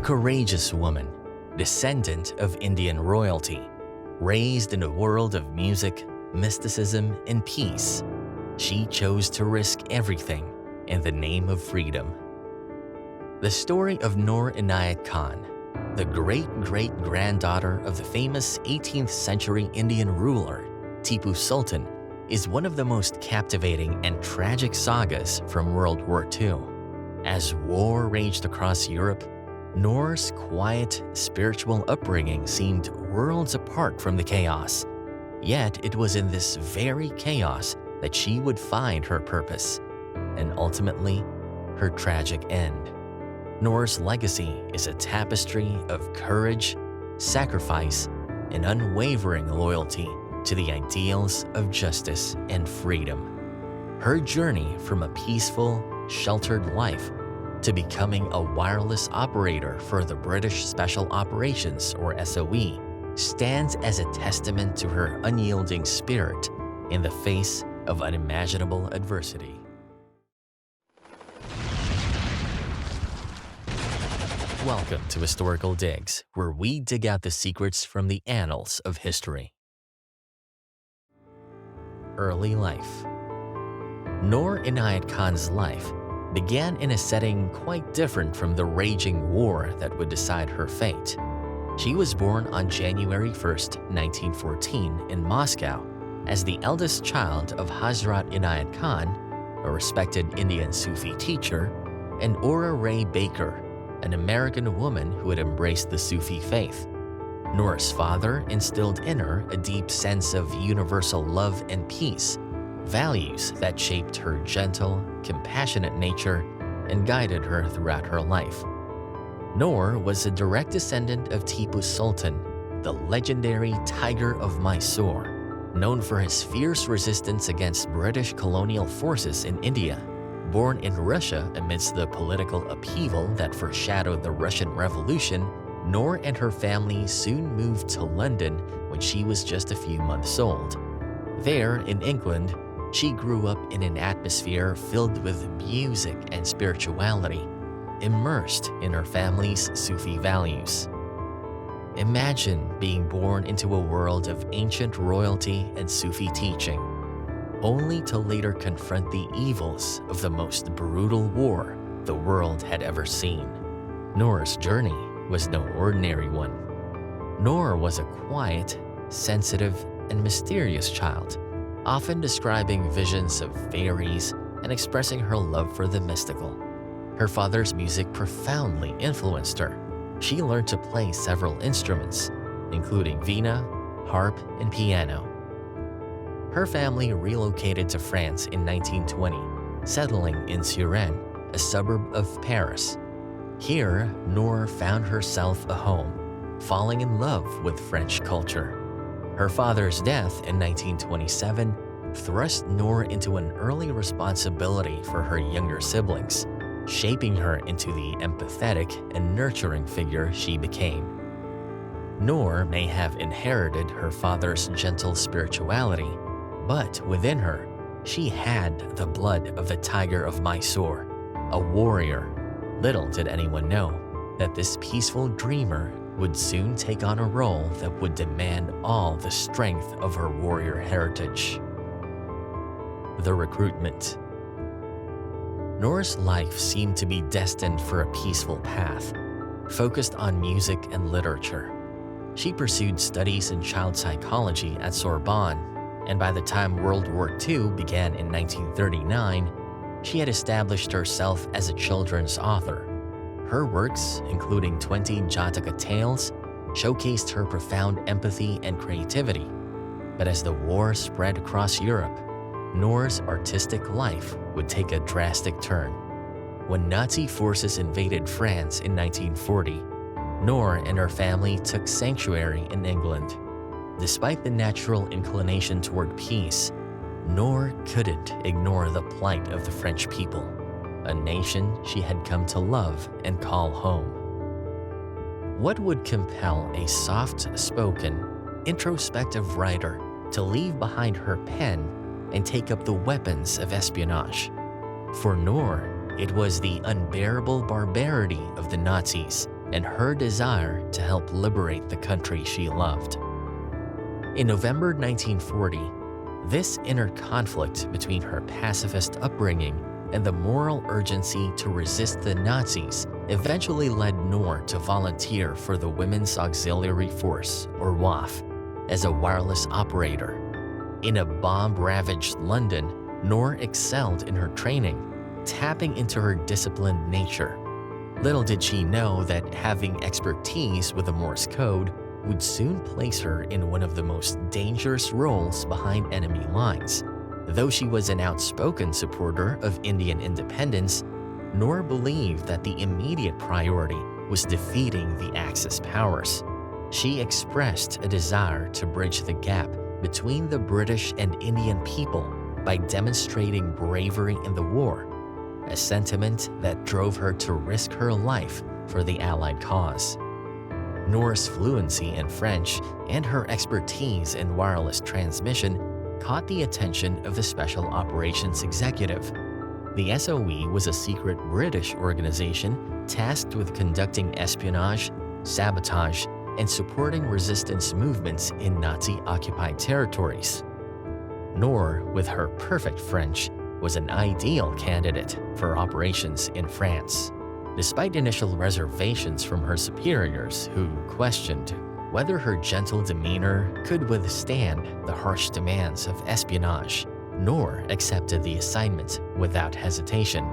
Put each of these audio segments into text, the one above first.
courageous woman, descendant of Indian royalty, raised in a world of music, mysticism, and peace, she chose to risk everything in the name of freedom. The story of Noor Inayat Khan, the great-great-granddaughter of the famous 18th century Indian ruler, Tipu Sultan, is one of the most captivating and tragic sagas from World War II. As war raged across Europe, Noor's quiet, spiritual upbringing seemed worlds apart from the chaos. Yet it was in this very chaos that she would find her purpose, and ultimately, her tragic end. Noor's legacy is a tapestry of courage, sacrifice, and unwavering loyalty to the ideals of justice and freedom. Her journey from a peaceful, sheltered life to becoming a wireless operator for the British Special Operations, or SOE, stands as a testament to her unyielding spirit in the face of unimaginable adversity. Welcome to Historical Digs, where we dig out the secrets from the annals of history. Early life. Noor Inayat Khan's life began in a setting quite different from the raging war that would decide her fate. She was born on January 1, 1914 in Moscow as the eldest child of Hazrat Inayat Khan, a respected Indian Sufi teacher, and Aura Ray Baker, an American woman who had embraced the Sufi faith. Noor's father instilled in her a deep sense of universal love and peace, values that shaped her gentle, compassionate nature and guided her throughout her life. Noor was a direct descendant of Tipu Sultan, the legendary Tiger of Mysore, known for his fierce resistance against British colonial forces in India. Born in Russia amidst the political upheaval that foreshadowed the Russian Revolution, Noor and her family soon moved to London when she was just a few months old. There, in England, she grew up in an atmosphere filled with music and spirituality, immersed in her family's Sufi values. Imagine being born into a world of ancient royalty and Sufi teaching, only to later confront the evils of the most brutal war the world had ever seen. Noor's journey was no ordinary one. Noor was a quiet, sensitive, and mysterious child, often describing visions of fairies and expressing her love for the mystical. Her father's music profoundly influenced her. She learned to play several instruments, including veena, harp, and piano. Her family relocated to France in 1920, settling in Suresnes, a suburb of Paris. Here, Noor found herself a home, falling in love with French culture. Her father's death in 1927 thrust Noor into an early responsibility for her younger siblings, shaping her into the empathetic and nurturing figure she became. Noor may have inherited her father's gentle spirituality, but within her, she had the blood of the Tiger of Mysore, a warrior. Little did anyone know that this peaceful dreamer would soon take on a role that would demand all the strength of her warrior heritage. The recruitment. Noor's life seemed to be destined for a peaceful path, focused on music and literature. She pursued studies in child psychology at Sorbonne, and by the time World War II began in 1939, she had established herself as a children's author. Her works, including 20 Jataka tales, showcased her profound empathy and creativity. But as the war spread across Europe, Noor's artistic life would take a drastic turn. When Nazi forces invaded France in 1940, Noor and her family took sanctuary in England. Despite the natural inclination toward peace, Noor couldn't ignore the plight of the French people, a nation she had come to love and call home. What would compel a soft-spoken, introspective writer to leave behind her pen and take up the weapons of espionage? For Noor, it was the unbearable barbarity of the Nazis, and her desire to help liberate the country she loved. In November 1940, this inner conflict between her pacifist upbringing and the moral urgency to resist the Nazis eventually led Noor to volunteer for the Women's Auxiliary Force, or WAF, as a wireless operator. In a bomb-ravaged London, Noor excelled in her training, tapping into her disciplined nature. Little did she know that having expertise with the Morse code would soon place her in one of the most dangerous roles behind enemy lines. Though she was an outspoken supporter of Indian independence, Noor believed that the immediate priority was defeating the Axis powers. She expressed a desire to bridge the gap between the British and Indian people by demonstrating bravery in the war, a sentiment that drove her to risk her life for the Allied cause. Noor's fluency in French and her expertise in wireless transmission caught the attention of the Special Operations Executive. The SOE was a secret British organization tasked with conducting espionage, sabotage, and supporting resistance movements in Nazi-occupied territories. Noor, with her perfect French, was an ideal candidate for operations in France. Despite initial reservations from her superiors, who questioned whether her gentle demeanor could withstand the harsh demands of espionage, Noor accepted the assignment without hesitation.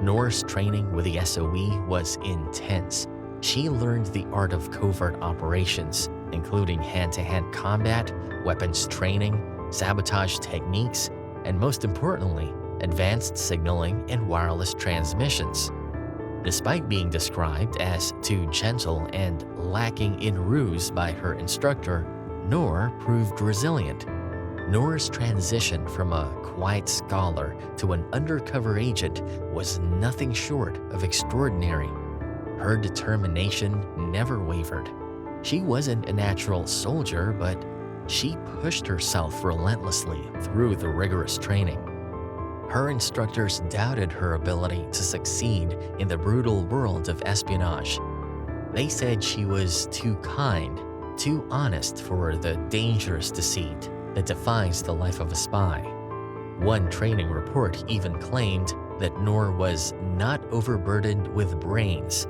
Noor's training with the SOE was intense. She learned the art of covert operations, including hand-to-hand combat, weapons training, sabotage techniques, and most importantly, advanced signaling and wireless transmissions. Despite being described as too gentle and lacking in ruse by her instructor, Noor proved resilient. Noor's transition from a quiet scholar to an undercover agent was nothing short of extraordinary. Her determination never wavered. She wasn't a natural soldier, but she pushed herself relentlessly through the rigorous training. Her instructors doubted her ability to succeed in the brutal world of espionage. They said she was too kind, too honest for the dangerous deceit that defines the life of a spy. One training report even claimed that Noor was not overburdened with brains,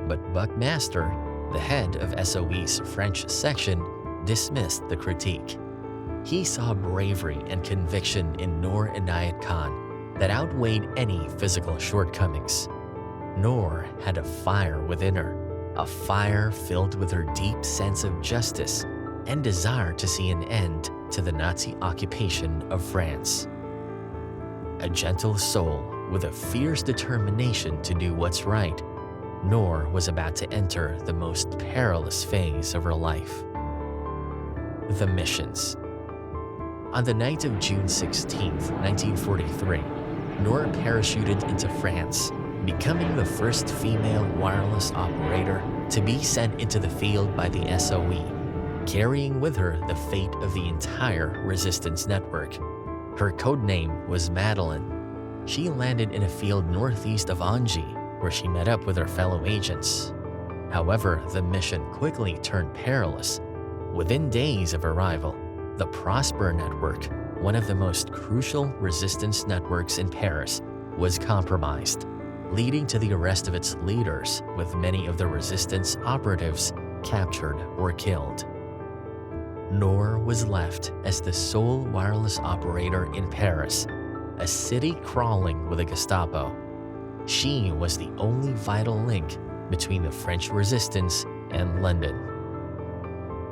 but Buckmaster, the head of SOE's French section, dismissed the critique. He saw bravery and conviction in Noor Inayat Khan that outweighed any physical shortcomings. Noor had a fire within her, a fire filled with her deep sense of justice and desire to see an end to the Nazi occupation of France. A gentle soul with a fierce determination to do what's right, Noor was about to enter the most perilous phase of her life. The missions. On the night of June 16, 1943, Noor parachuted into France, becoming the first female wireless operator to be sent into the field by the SOE, carrying with her the fate of the entire resistance network. Her codename was Madeleine. She landed in a field northeast of Angers, where she met up with her fellow agents. However, the mission quickly turned perilous. Within days of arrival, the Prosper network, one of the most crucial resistance networks in Paris, was compromised, leading to the arrest of its leaders, with many of the resistance operatives captured or killed. Noor was left as the sole wireless operator in Paris, a city crawling with the Gestapo. She was the only vital link between the French resistance and London.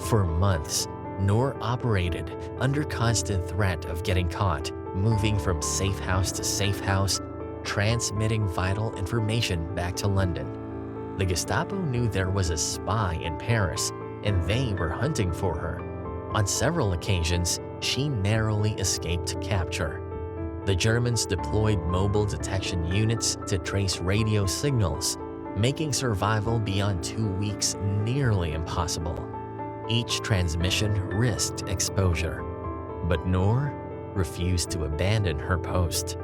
For months, Noor operated under constant threat of getting caught, moving from safe house to safe house, transmitting vital information back to London. The Gestapo knew there was a spy in Paris, and they were hunting for her. On several occasions, she narrowly escaped capture. The Germans deployed mobile detection units to trace radio signals, making survival beyond 2 weeks nearly impossible. Each transmission risked exposure, but Noor refused to abandon her post.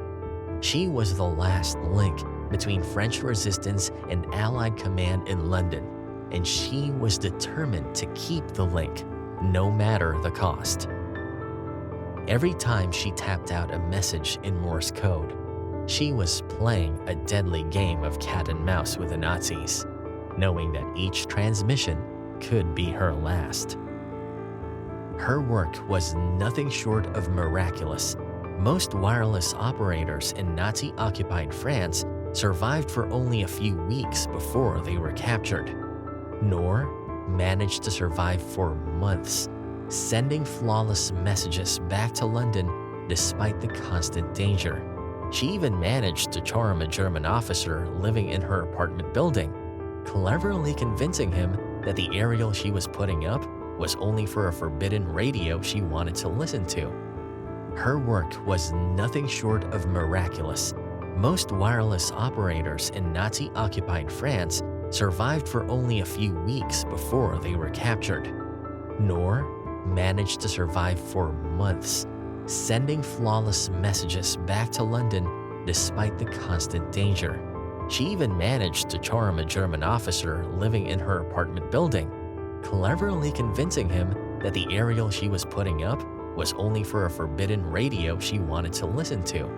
She was the last link between French resistance and Allied command in London, and she was determined to keep the link, no matter the cost. Every time she tapped out a message in Morse code, she was playing a deadly game of cat and mouse with the Nazis, knowing that each transmission could be her last. Her work was nothing short of miraculous. Most wireless operators in Nazi-occupied France survived for only a few weeks before they were captured. Noor managed to survive for months, sending flawless messages back to London despite the constant danger. She even managed to charm a German officer living in her apartment building, cleverly convincing him that the aerial she was putting up was only for a forbidden radio she wanted to listen to. Her work was nothing short of miraculous. Most wireless operators in Nazi-occupied France survived for only a few weeks before they were captured. Noor managed to survive for months, sending flawless messages back to London despite the constant danger. She even managed to charm a German officer living in her apartment building, cleverly convincing him that the aerial she was putting up was only for a forbidden radio she wanted to listen to.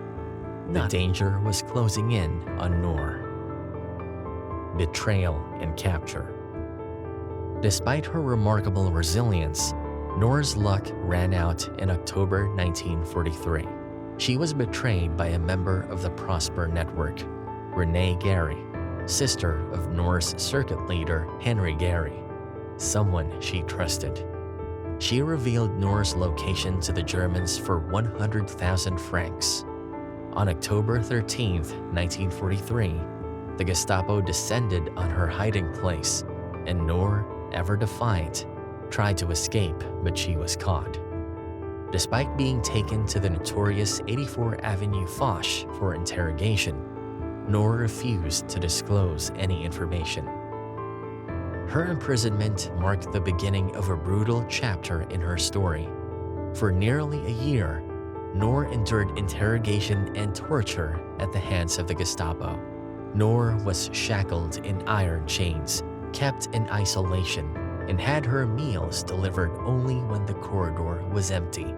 The danger was closing in on Noor. Betrayal and capture. Despite her remarkable resilience, Noor's luck ran out in October 1943. She was betrayed by a member of the Prosper Network, Renee Gary, sister of Noor's circuit leader Henry Gary, someone she trusted. She revealed Noor's location to the Germans for 100,000 francs. On October 13, 1943, the Gestapo descended on her hiding place, and Noor, ever defiant, tried to escape, but she was caught. Despite being taken to the notorious 84 Avenue Foch for interrogation, Noor refused to disclose any information. Her imprisonment marked the beginning of a brutal chapter in her story. For nearly a year, Noor endured interrogation and torture at the hands of the Gestapo. Noor was shackled in iron chains, kept in isolation, and had her meals delivered only when the corridor was empty.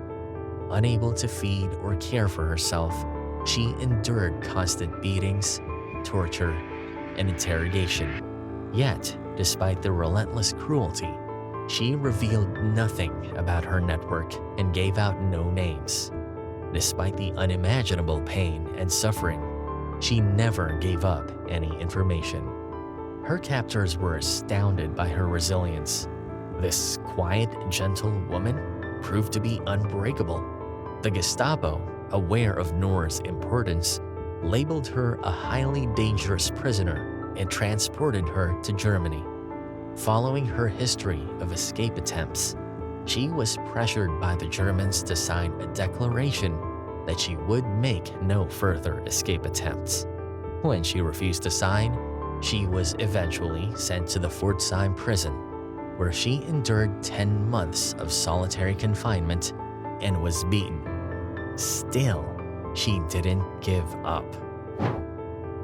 Unable to feed or care for herself, she endured constant beatings, torture, and interrogation. Yet, despite the relentless cruelty, she revealed nothing about her network and gave out no names. Despite the unimaginable pain and suffering, she never gave up any information. Her captors were astounded by her resilience. This quiet, gentle woman proved to be unbreakable. The Gestapo, aware of Noor's importance, labeled her a highly dangerous prisoner and transported her to Germany. Following her history of escape attempts, she was pressured by the Germans to sign a declaration that she would make no further escape attempts. When she refused to sign, she was eventually sent to the Pforzheim prison, where she endured 10 months of solitary confinement and was beaten. Still, she didn't give up.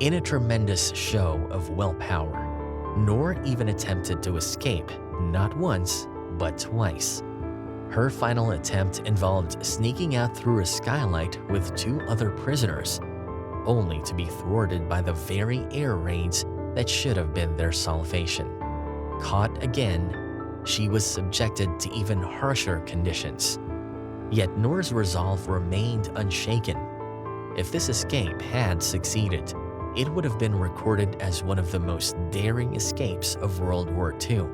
In a tremendous show of willpower, Noor even attempted to escape not once, but twice. Her final attempt involved sneaking out through a skylight with 2 other prisoners, only to be thwarted by the very air raids that should have been their salvation. Caught again, she was subjected to even harsher conditions. Yet Noor's resolve remained unshaken. If this escape had succeeded, it would have been recorded as one of the most daring escapes of World War II,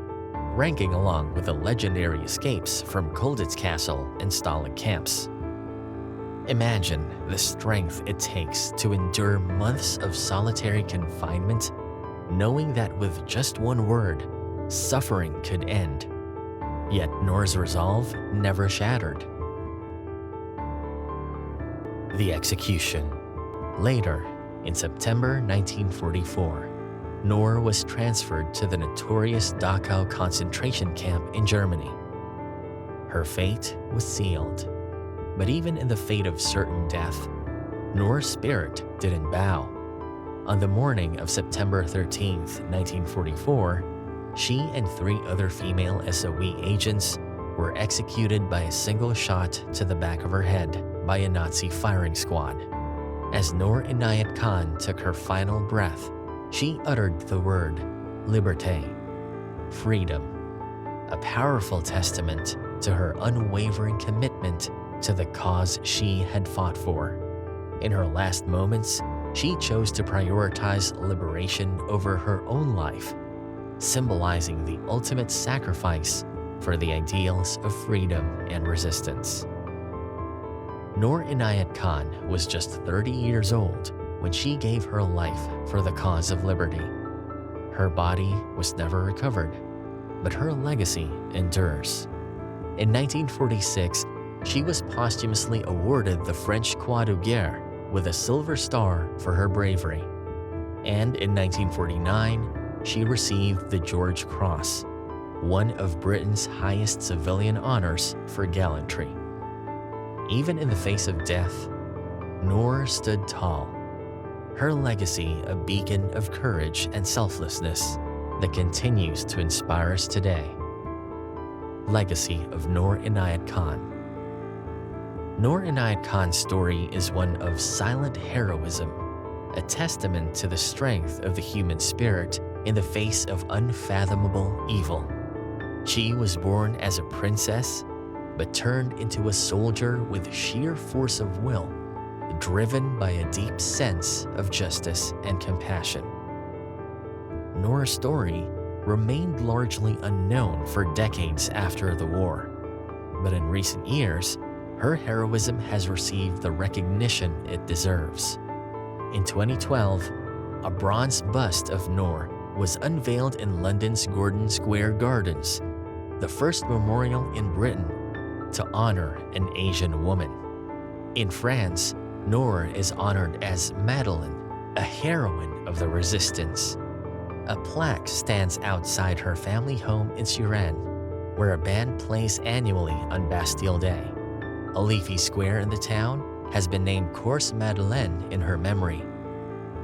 ranking along with the legendary escapes from Colditz Castle and Stalag camps. Imagine the strength it takes to endure months of solitary confinement, knowing that with just one word, suffering could end. Yet Noor's resolve never shattered. The execution. Later, in September 1944, Noor was transferred to the notorious Dachau concentration camp in Germany. Her fate was sealed. But even in the fate of certain death, Noor's spirit didn't bow. On the morning of September 13, 1944, she and 3 other female SOE agents were executed by a single shot to the back of her head by a Nazi firing squad. As Noor Inayat Khan took her final breath, she uttered the word liberté, freedom, a powerful testament to her unwavering commitment to the cause she had fought for. In her last moments, she chose to prioritize liberation over her own life, symbolizing the ultimate sacrifice for the ideals of freedom and resistance. Noor Inayat Khan was just 30 years old when she gave her life for the cause of liberty. Her body was never recovered, but her legacy endures. In 1946, she was posthumously awarded the French Croix de Guerre with a Silver Star for her bravery. And in 1949, she received the George Cross, one of Britain's highest civilian honors for gallantry. Even in the face of death, Noor stood tall, her legacy a beacon of courage and selflessness that continues to inspire us today. Legacy of Noor Inayat Khan. Noor Inayat Khan's story is one of silent heroism, a testament to the strength of the human spirit in the face of unfathomable evil. She was born as a princess, but turned into a soldier with sheer force of will, driven by a deep sense of justice and compassion. Noor's story remained largely unknown for decades after the war, but in recent years, her heroism has received the recognition it deserves. In 2012, a bronze bust of Noor was unveiled in London's Gordon Square Gardens, the first memorial in Britain to honor an Asian woman. In France, Noor is honored as Madeleine, a heroine of the resistance. A plaque stands outside her family home in Suresnes, where a band plays annually on Bastille Day. A leafy square in the town has been named Cours Madeleine in her memory.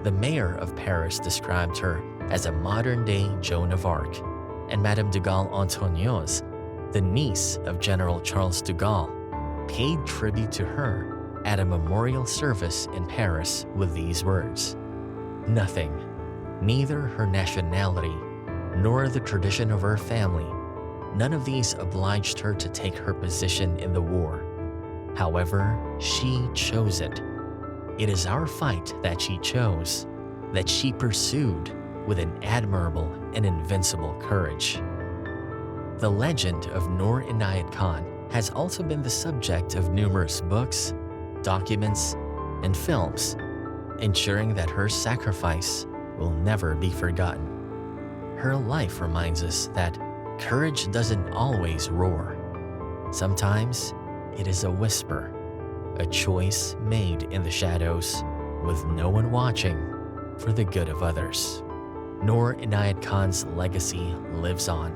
The mayor of Paris described her as a modern-day Joan of Arc, and Madame de Gaulle Anthonioz, the niece of General Charles de Gaulle, paid tribute to her at a memorial service in Paris with these words: "Nothing, neither her nationality nor the tradition of her family, none of these obliged her to take her position in the war. However, she chose it. It is our fight that she chose, that she pursued with an admirable and invincible courage." The legend of Noor Inayat Khan has also been the subject of numerous books, documents, and films, ensuring that her sacrifice will never be forgotten. Her life reminds us that courage doesn't always roar. Sometimes it is a whisper, a choice made in the shadows with no one watching for the good of others. Noor Inayat Khan's legacy lives on,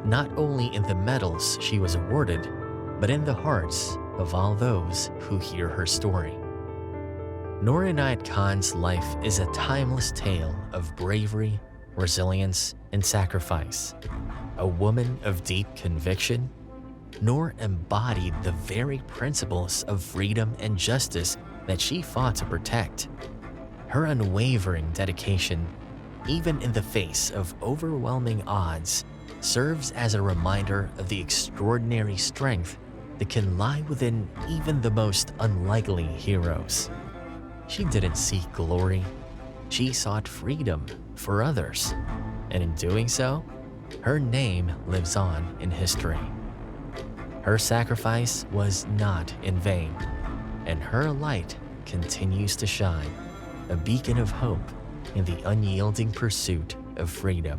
not only in the medals she was awarded, but in the hearts of all those who hear her story. Noor Inayat Khan's life is a timeless tale of bravery, resilience, and sacrifice. A woman of deep conviction, Noor embodied the very principles of freedom and justice that she fought to protect. Her unwavering dedication, even in the face of overwhelming odds, serves as a reminder of the extraordinary strength that can lie within even the most unlikely heroes. She didn't seek glory, she sought freedom for others, and in doing so, her name lives on in history. Her sacrifice was not in vain, and her light continues to shine, a beacon of hope in the unyielding pursuit of freedom.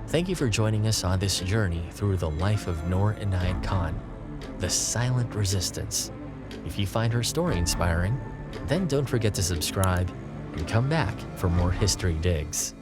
Thank you for joining us on this journey through the life of Noor Inayat Khan, the silent resistance. If you find her story inspiring, then don't forget to subscribe and come back for more history digs.